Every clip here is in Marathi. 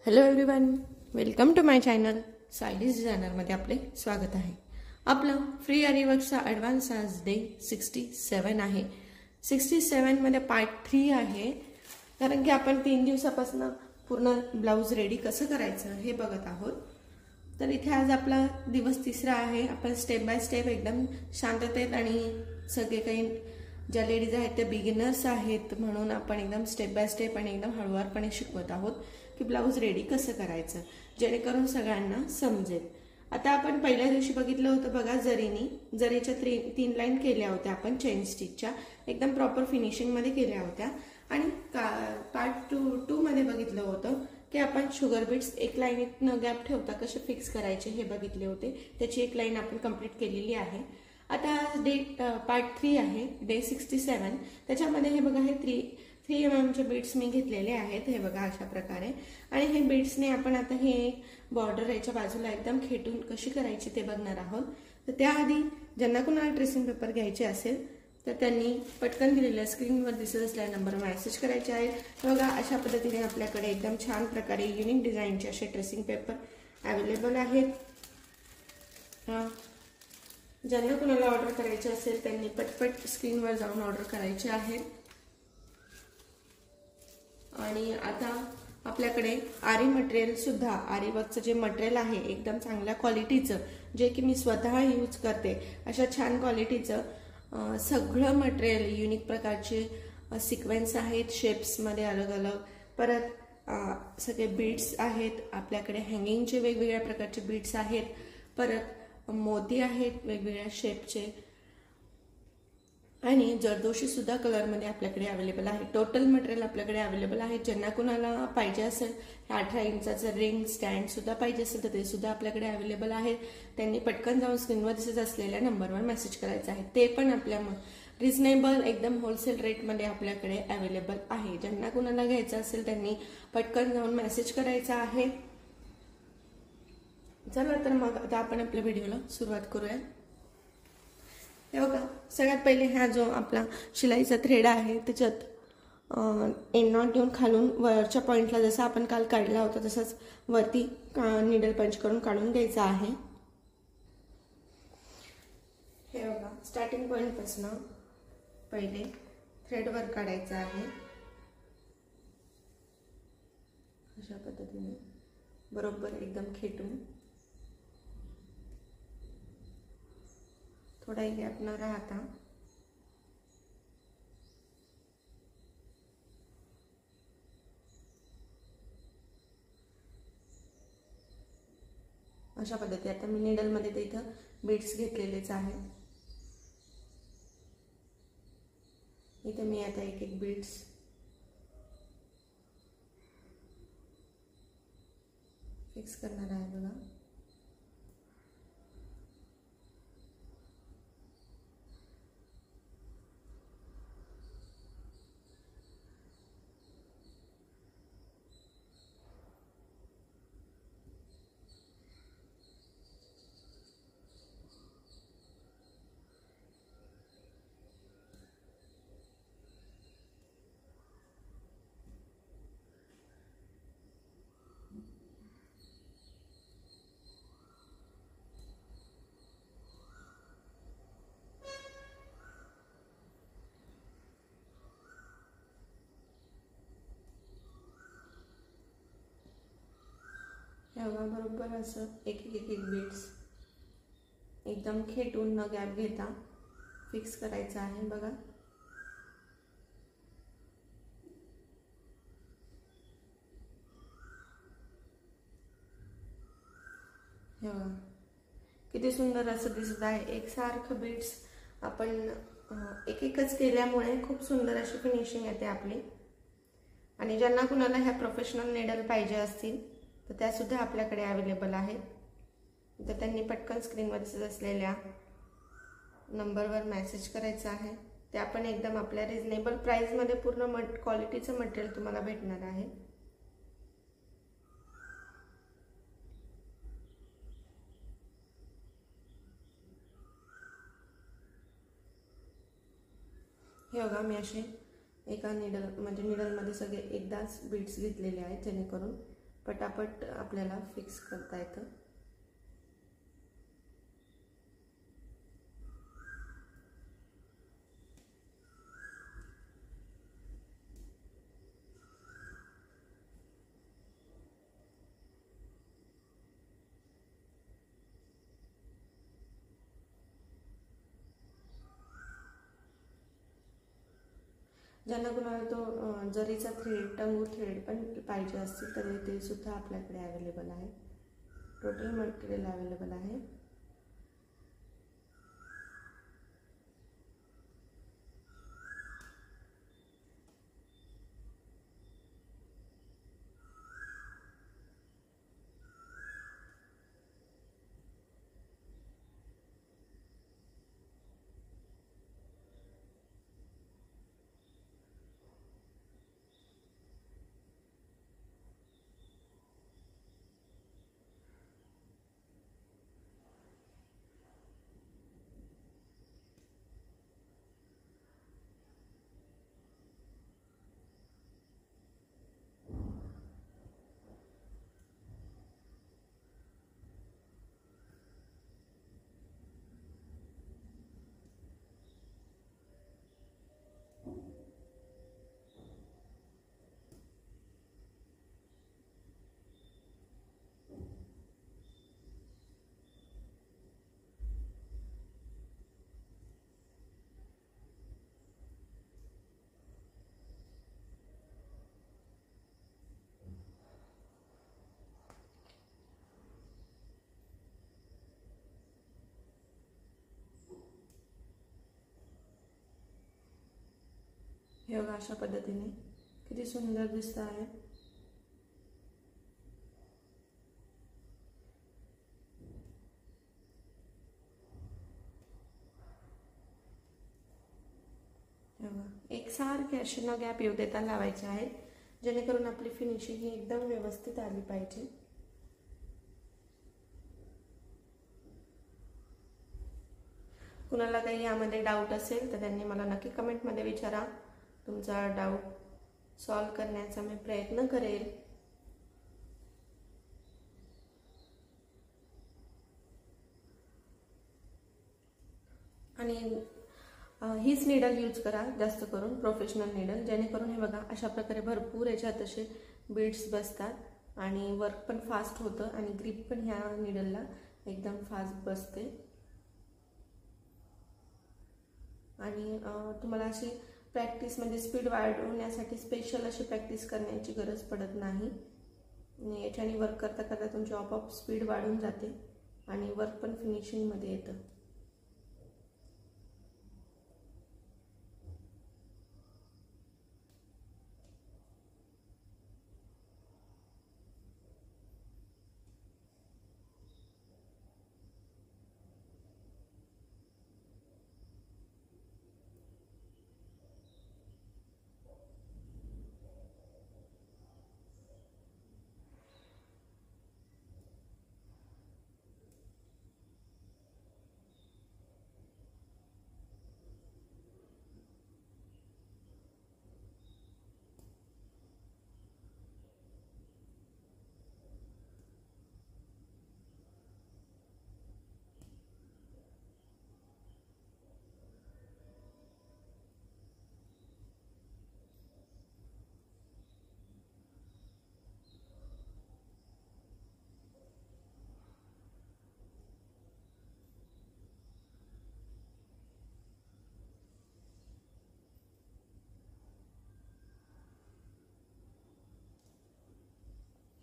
Hello everyone, welcome to my channel. Sayali's डिझायनरमध्ये आपले स्वागत आहे. आपलं फ्री आरीवर्कचा ॲडव्हान्स आज डे 67 आहे. 67मध्ये पार्ट 3 आहे. कारण की आपण 3 दिवसापासून पूर्ण ब्लाऊज रेडी कसं करायचं हे बघत आहोत. तर इथे आज आपला दिवस तिसरा आहे. आपण स्टेप बाय स्टेप एकदम शांततेत आणि सगळे काही ज्या लेडीज आहेत त्या बिगिनर्स आहेत म्हणून आपण एकदम स्टेप बाय स्टेप आणि एकदम हळूवारपणे शिकवत आहोत की ब्लाऊज रेडी कसं करायचं, जेणेकरून सगळ्यांना समजेल. आता आपण पहिल्या दिवशी बघितलं होतं बघा, जरीच्या 3 लाईन केल्या होत्या आपण चेन स्टिचच्या, एकदम प्रॉपर फिनिशिंगमध्ये केल्या होत्या. आणि पार्ट 2 मध्ये बघितलं होतं की आपण शुगर बीट्स एक लाईनीत न गॅप ठेवता कसे फिक्स करायचे हे बघितले होते. त्याची एक लाईन आपण कंप्लीट केलेली आहे. आता पार्ट 3 आहे, डे 67. त्याच्यामध्ये हे बघा, हे 3 mm चे बीट्स मी घेतलेले आहेत. हे बघा अशा प्रकारे. आणि हे बीट्सने आपण आता हे बॉर्डर याच्या बाजूला एकदम खेटून कशी करायची ते बघणार आहोत. तर त्याआधी ज्यांना कोणाला ट्रेसिंग पेपर घ्यायचे असेल तर त्यांनी पटकन दिलेल्या स्क्रीनवर दिसत असलेल्या नंबरवर मेसेज करायचे आहे. बघा अशा पद्धतीने आपल्याकडे एकदम छान प्रकारे युनिक डिझाईनचे असे ट्रेसिंग पेपर अवेलेबल आहेत. ज्यांना कोणाला ऑर्डर करायचे असेल त्यांनी पटपट स्क्रीनवर जाऊन ऑर्डर करायचे आहे. आणि आता आपल्याकडे आरी मटेरियल सुद्धा, आरी वर्कचं जे मटेरियल आहे एकदम चांगल्या क्वालिटीचं, जे की मी स्वतः यूज करते अशा छान क्वालिटीचं सगळं मटेरियल, युनिक प्रकारचे सिक्वेन्स आहेत शेप्समध्ये अलग अलग. परत सगळे बीड्स आहेत आपल्याकडे, हँगिंगचे वेगवेगळ्या प्रकारचे बीड्स आहेत. परत मोती आहेत वेगवेगळ्या शेपचे. आणि जरदोशी सुद्धा कलरमध्ये आपल्याकडे अवेलेबल आहे. टोटल मटेरियल आपल्याकडे अवेलेबल आहे. ज्यांना कुणाला पाहिजे असेल 18 इंचाचं रिंग स्टँड सुद्धा पाहिजे असेल तर ते सुद्धा आपल्याकडे अवेलेबल आहे. त्यांनी पटकन जाऊन स्क्रीनवर दिसत असलेल्या नंबरवर मेसेज करायचा आहे. ते पण आपल्या रिझनेबल एकदम होलसेल रेटमध्ये आपल्याकडे अवेलेबल आहे. ज्यांना कुणाला घ्यायचं असेल त्यांनी पटकन जाऊन मेसेज करायचा आहे. चला तर मग आता आपण आपल्या व्हिडिओला सुरुवात करूया. हे बघा, सगळ्यात पहिले हा जो आपला शिलाईचा थ्रेड आहे त्याच्यात एंड नॉट देऊन खालून वरच्या पॉइंटला जसा आपण काल काढला होता तसंच वरती निडल पंच करून काढून घ्यायचा आहे. हे बघा, स्टार्टिंग पॉइंट पासून पहिले थ्रेड वर काढायचा आहे. अशा पद्धतीने बरोबर एकदम खेटून थोडा गॅप न राहता अशा पद्धती. आता मी निडलमध्ये ते इथं बीड्स घेतलेलेच आहे. इथे मी आता एक एक बीड्स फिक्स करणार आहे. बघा बरोबर असं एक बीड्स एकदम खेटून न गॅप घेता फिक्स करायचं आहे. बघा हे बघा किती सुंदर असं दिसत आहे. एकसारखं बीड्स आपण एकच केल्यामुळे खूप सुंदर अशी फिनिशिंग येते आपली. आणि ज्यांना कुणाला ह्या प्रोफेशनल निडल पाहिजे असतील तर त्या सुद्धा आपल्याकडे अवेलेबल आहेत. तर त्यांनी पटकन स्क्रीनवर दिसत असलेल्या नंबरवर मेसेज करायचा आहे. ते आपण एकदम आपल्या रिजनेबल प्राइसमध्ये पूर्ण क्वालिटीचं मटेरियल तुम्हाला भेटणार आहे. हे बघा, मी असे एका निडलमध्ये सगळे एकदाच बीड्स घेतलेले आहेत जेणेकरून पटापट आपल्याला फिक्स करता येतं. ज्यांना कुणाला तो जरीचा थ्रेड, टंगू थ्रेड पण पाहिजे असतील तर ते सुद्धा आपल्याकडे अवेलेबल आहे. टोटल मटेरियल अवेलेबल आहे. हे बघा, अशा पद्धतीने किती सुंदर दिसत आहे. एक सारखे असे न गॅप येऊ देता लावायचे आहेत, जेणेकरून आपली फिनिशिंग ही एकदम व्यवस्थित आली पाहिजे. कुणाला काही यामध्ये डाऊट असेल तर त्यांनी मला नक्की कमेंटमध्ये विचारा. तुमचा डाऊट सॉल्व करण्याचा मी प्रयत्न करेल. आणि हीच नीडल यूज करा, जास्त करून प्रोफेशनल नीडल, जेणेकरून हे बघा अशा प्रकारे भरपूर याच्यात असे बीड्स बसतात आणि वर्क पण फास्ट होतं आणि ग्रिप पण ह्या नीडलला एकदम फास्ट बसते. आणि तुम्हाला अशी प्रॅक्टिस म्हणजे स्पीड वाढवण्यासाठी स्पेशल अशी प्रॅक्टिस करण्याची गरज पडत नाही. याच्याने वर्क करता करता तुमची आपोआप स्पीड वाढून जाते आणि वर्क पण फिनिशिंगमध्ये येतं.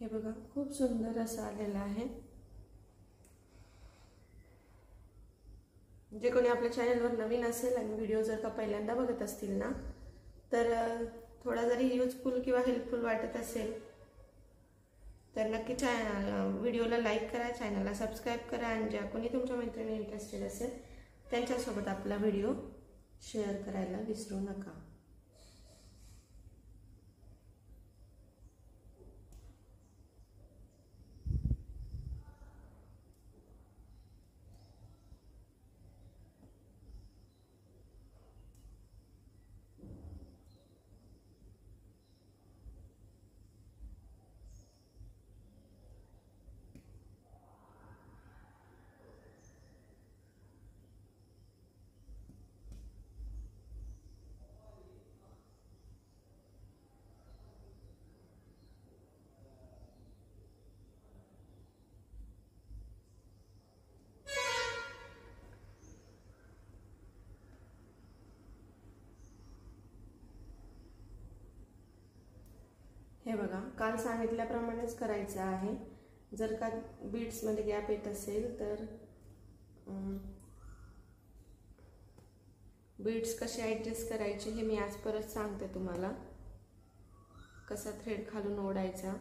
हे बघा, खूप सुंदर असं आलेलं आहे. जे कोणी आपल्या चॅनलवर नवीन असेल आणि व्हिडिओ जर का पहिल्यांदा बघत असतील ना, तर थोडा जरी युजफुल किंवा हेल्पफुल वाटत असेल तर नक्की व्हिडिओला लाईक करा, चॅनलला सबस्क्राईब करा आणि ज्या कोणी तुमच्या मैत्रिणी इंटरेस्टेड असेल त्यांच्यासोबत आपला व्हिडिओ शेअर करायला विसरू नका. हे बघा, काल सांगितल्याप्रमाणेच करायचं आहे. जर का बीड्समध्ये गॅप येत असेल तर बीड्स कसे ॲडजस्ट करायचे हे मी आज परत सांगते तुम्हाला. कसा थ्रेड खालून ओढायचा.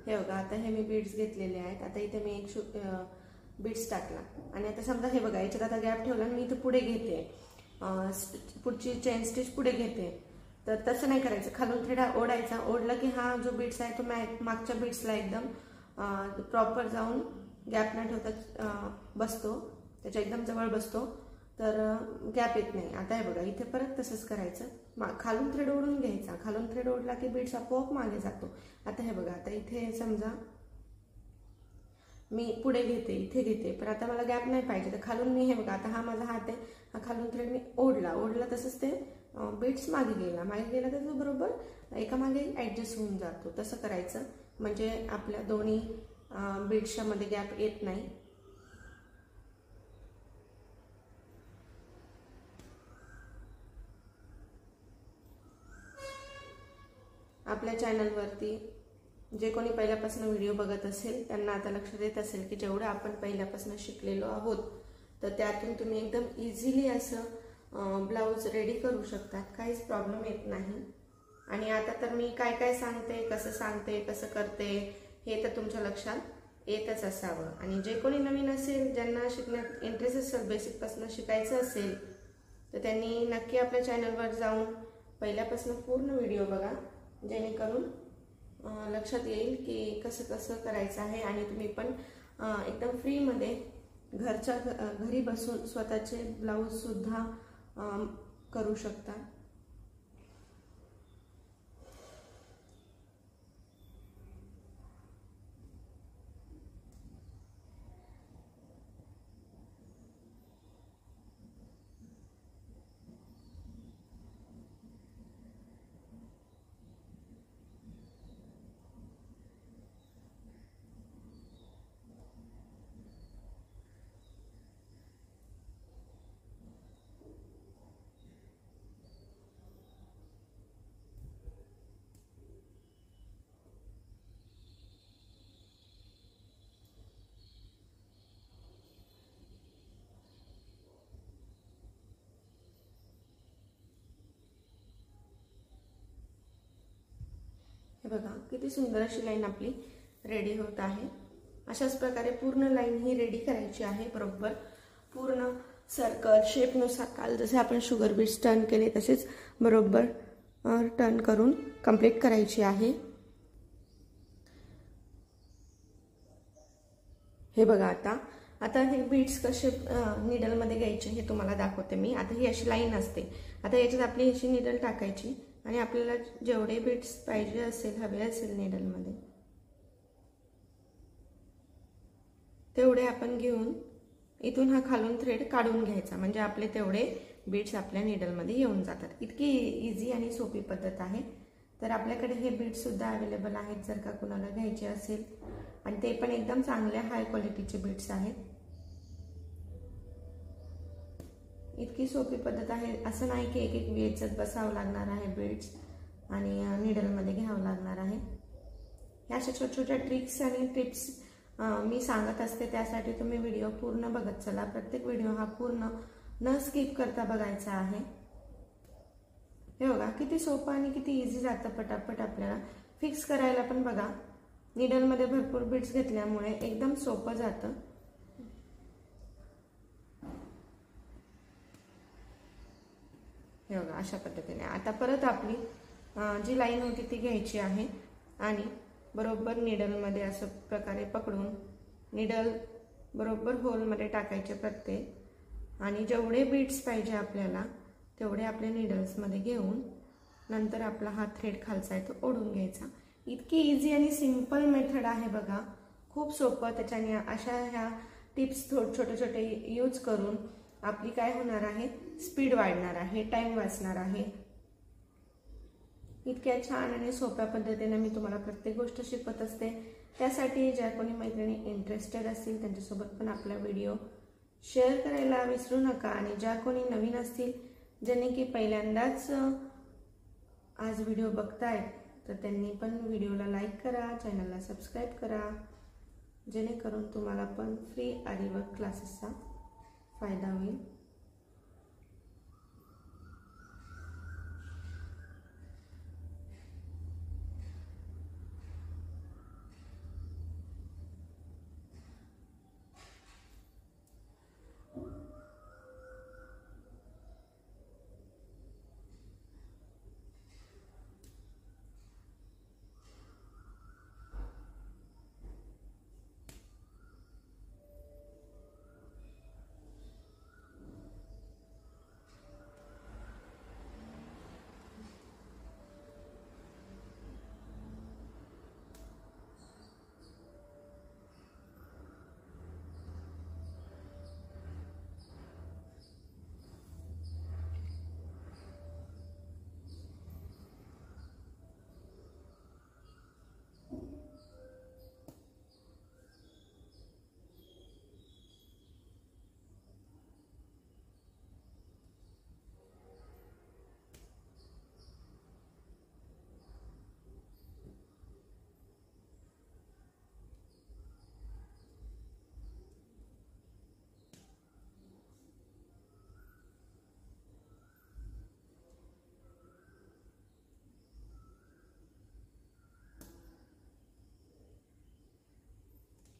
हे बघा, आता हे मी बीड्स घेतलेले आहेत. आता इथे मी एक बीड्स टाकला आणि आता समजा हे बघा, याच्यात आता गॅप ठेवला आणि मी इथे पुढे घेते, पुढची चेन स्टिच पुढे घेते. तर तसं नाही करायचं, खालून थ्रेड ओढायचा. ओढला की हा जो बीड्स आहे तो मागच्या बीड्सला एकदम प्रॉपर जाऊन गॅप न ठेवता बसतो, त्याच्या एकदम जवळ बसतो, तर गॅप येत नाही. आता हे बघा, इथे परत तसंच करायचं. खालून थ्रेड ओढून घ्यायचा. खालून थ्रेड ओढला की बीड्स आपोआप मागे जातो. आता हे बघा, आता इथे समजा मी पुढे घेते, इथे घेते, पण आता मला गॅप नाही पाहिजे, तर खालून मी हे बघा, आता हा माझा हात आहे, हा खालून थ्रेड मी ओढला तसंच ते बीड्स मागे गेला तर तो बरोबर एका मागे ॲडजस्ट होऊन जातो. तसं करायचं, म्हणजे आपल्या दोन्ही बीड्सच्या मध्ये गॅप येत नाही. आपल्या चॅनलवरती जे कोणी पहिल्यापासून व्हिडिओ बघत असेल त्यांना आता लक्षात येत असेल की जेवढं आपण पहिल्यापासून शिकलेलो आहोत, तर त्यातून तुम्ही एकदम इझिली असं ब्लाऊज रेडी करू शकतात, काहीच प्रॉब्लेम येत नाही. आणि आता तर मी काय काय सांगते, कसं करते हे तर तुमच्या लक्षात येतच असावं. आणि जे कोणी नवीन असेल, ज्यांना शिकण्यात इंटरेस्ट असेल, बेसिकपासून शिकायचं असेल, तर त्यांनी नक्की आपल्या चॅनलवर जाऊन पहिल्यापासून पूर्ण व्हिडिओ बघा, जेणेकरून लक्षात येईल की कसं करायचं आहे. आणि तुम्ही पण एकदम फ्रीमध्ये घरी बसून स्वतःचे ब्लाऊजसुद्धा करू शकता. हे बघा, किती सुंदर अशी लाईन आपली रेडी होत आहे. अशाच प्रकारे पूर्ण लाईन ही रेडी करायची आहे. बरोबर पूर्ण सर्कल शेपनुसार काल जसे आपण शुगर बीट्स टर्न केले तसेच बरोबर टर्न करून कंप्लीट करायची आहे. हे बघा, आता हे बीट्स कसे निडलमध्ये घ्यायचे हे तुम्हाला दाखवते मी. आता ही अशी लाईन असते. आता याच्यात आपली अशी निडल टाकायची आणि आपल्याला जेवढे बीट्स पाहिजे असेल, हवे असेल निडलमध्ये, तेवढे आपण घेऊन इथून हा खालून थ्रेड काढून घ्यायचा, म्हणजे आपले तेवढे बीट्स आपल्या निडलमध्ये येऊन जातात. इतकी इझी आणि सोपी पद्धत आहे. तर आपल्याकडे हे बीट्स सुद्धा अवेलेबल आहेत जर का कुणाला घ्यायचे असेल, आणि ते पण एकदम चांगल्या हाय क्वालिटीचे बीट्स आहेत. इतकी सोपी पद्धत आहे. असं नाही की एक वेचत बसावं लागणार आहे बीट्स आणि निडलमध्ये घ्यावं लागणार आहे. ह्या अशा छोट्या ट्रिक्स आणि टिप्स मी सांगत असते, त्यासाठी तुम्ही व्हिडिओ पूर्ण बघत चला. प्रत्येक व्हिडिओ हा पूर्ण न स्किप करता बघायचा आहे. हे बघा, किती सोपं आणि किती इझी जातं पटापट. आपल्याला फिक्स करायला पण बघा, निडलमध्ये भरपूर बीट्स घेतल्यामुळे एकदम सोपं जातं. हे बघा, अशा पद्धतीने आता परत आपली जी लाईन होती ती घ्यायची आहे आणि बरोबर निडलमध्ये असं प्रकारे पकडून निडल बरोबर होलमध्ये टाकायचे प्रत्येक, आणि जेवढे बीट्स पाहिजे आपल्याला तेवढे आपल्या निडल्समध्ये घेऊन नंतर आपला हा थ्रेड खालचा आहे तो ओढून घ्यायचा. इतकी इझी आणि सिंपल मेथड आहे बघा, खूप सोपं. त्याच्याने अशा ह्या टिप्स छोटे यूज करून आपली काय होणार आहे, स्पीड वाढणार आहे, टाइम वाचणार आहे. इतक्या छान आणि सोप्या पद्धतीने मी तुम्हाला प्रत्येक गोष्ट शिकवत असते. त्यासाठी ज्या कोणी मैत्रिणी इंटरेस्टेड असतील त्यांच्यासोबत पण आपला व्हिडिओ शेअर करायला विसरू नका. आणि ज्या कोणी नवीन असतील, ज्यांनी की पहिल्यांदाच आज व्हिडिओ बघतायत तर त्यांनी पण व्हिडिओला लाईक करा, चॅनलला सबस्क्राईब करा, जेणेकरून तुम्हाला पण फ्री आरी वर्क क्लासेसचा फायदा होईल.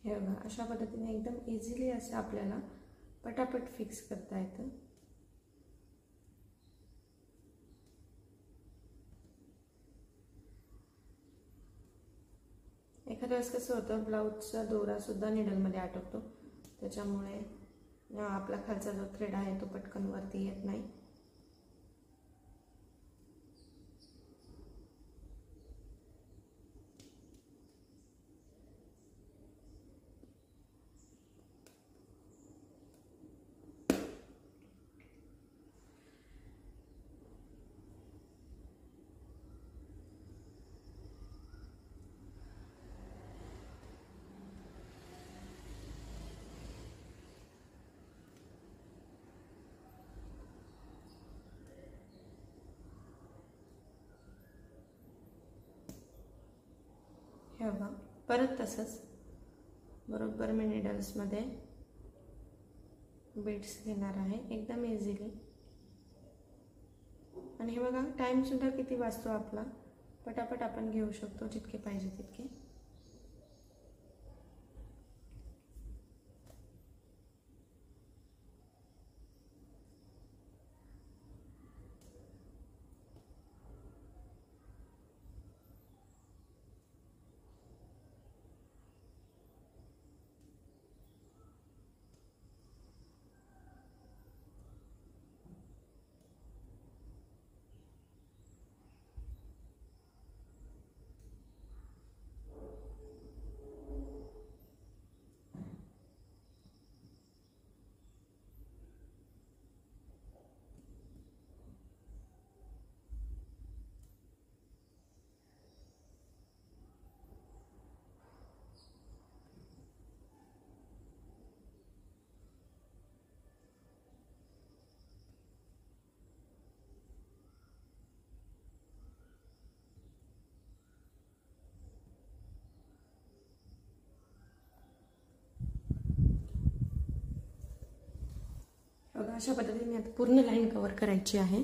हे बघा, अशा पद्धतीने एकदम इझिली असं आपल्याला पटापट फिक्स करता येतं. एखाद्या वेळेस कसं होतं, ब्लाऊजचा दोरा सुद्धा निडलमध्ये अटकतो, त्याच्यामुळे आपला खालचा जो थ्रेड आहे तो पटकन वरती येत नाही. हे बघा, परत तसंच बरोबर मी निडल्समध्ये बीड्स घेणार आहे एकदम इझिली. आणि हे बघा, टाईमसुद्धा किती वाचतो आपला, पटापट आपण घेऊ शकतो जितके पाहिजे तितके. बघा, अशा पद्धतीने आता पूर्ण लाईन कव्हर करायची आहे.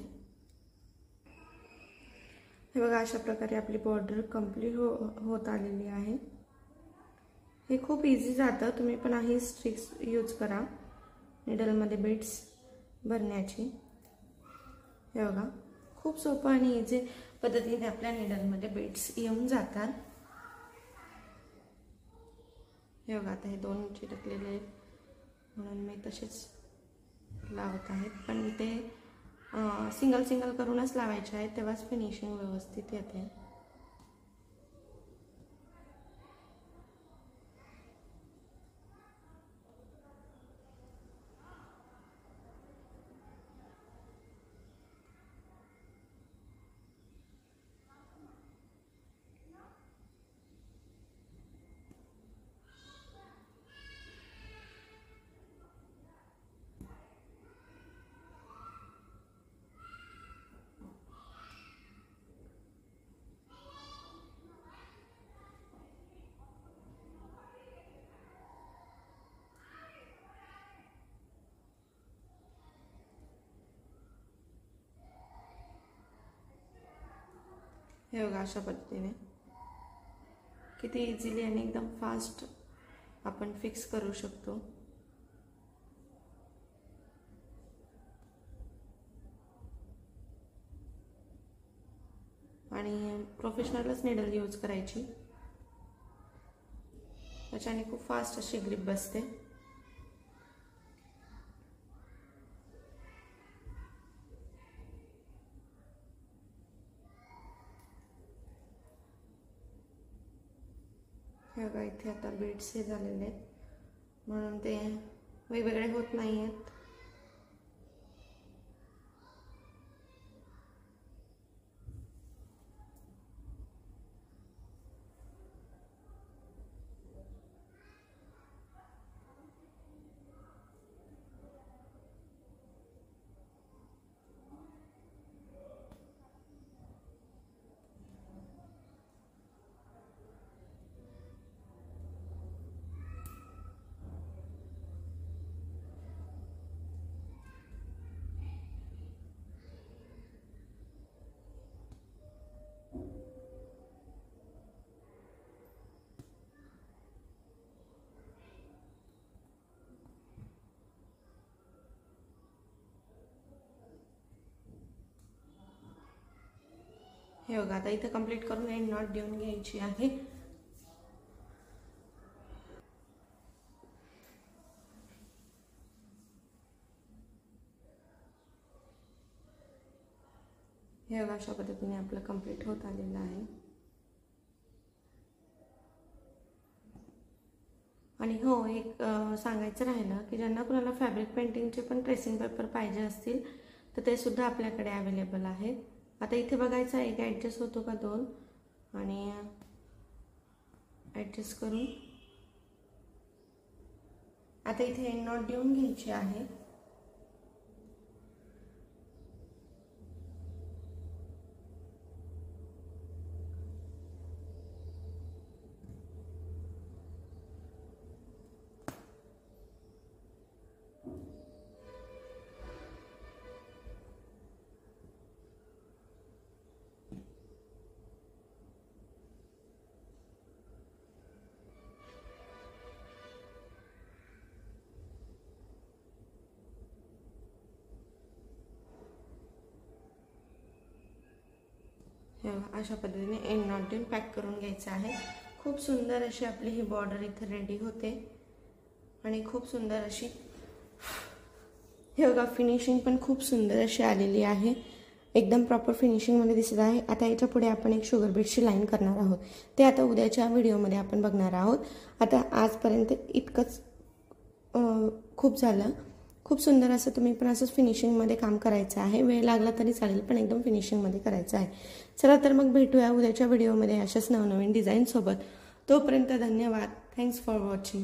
हे बघा, अशा प्रकारे आपली बॉर्डर कंप्लीट होत आलेली आहे. हे खूप इझी जातं, तुम्ही पण ही ट्रिक्स यूज करा निडलमध्ये बीड्स भरण्याची. हे बघा, खूप सोपं आणि इझी पद्धतीने आपल्या निडलमध्ये बीड्स येऊन जातात. हे बघा, आता हे दोन चिटकलेले आहेत म्हणून मी तसेच लावत आहेत, पण ते सिंगल सिंगल करूनच लावायचे आहेत, तेव्हाच फिनिशिंग व्यवस्थित येते. हे बघा अशा पद्धतीने किती इझिली आणि एकदम फास्ट आपण फिक्स करू शकतो. आणि प्रोफेशनलच निडल यूज करायची, त्याच्याने खूप फास्ट अशी ग्रिप बसते. हे बघा इथे आता बीड्स हे झालेले आहेत म्हणून ते वेगवेगळे होत नाही आहेत. हे बघा आता इथे कंप्लीट करून एंड नॉट देऊन घ्यायची आहे. हे बघा अशा पद्धतीने आपलं कंप्लीट होत आलेलं आहे. आणि हो एक सांगायचं राहिलं की ज्यांना कुणाला फॅब्रिक पेंटिंगचे पण ट्रेसिंग पेपर पाहिजे असतील तर ते सुद्धा आपल्याकडे अवेलेबल आहेत. आता इथे बघायचं एक ॲडजस्ट होतो का दोन, आणि ॲडजस्ट करून आता इथे एंड नॉट देऊन घ्यायची आहे. अशा पद्धतीने एंड नॉट देऊन पॅक करून घ्यायचं आहे. खूप सुंदर अशी आपली ही बॉर्डर इथे रेडी होते आणि खूप सुंदर अशी हे बघा फिनिशिंग पण खूप सुंदर अशी आलेली आहे. एकदम प्रॉपर फिनिशिंगमध्ये दिसत आहे. आता याच्या पुढे आपण एक शुगर बीट्सची लाईन करणार आहोत, ते आता उद्याच्या व्हिडिओमध्ये आपण बघणार आहोत. आता आजपर्यंत इतकंच खूप झालं. खूप सुंदर असं तुम्ही पण असंच फिनिशिंगमध्ये काम करायचं आहे. वेळ लागला तरी चालेल पण एकदम फिनिशिंगमध्ये करायचं आहे. चला तर मग भेटूया उद्याच्या व्हिडिओमध्ये अशाच नवनवीन डिझाईनसोबत. तोपर्यंत धन्यवाद. Thanks for watching.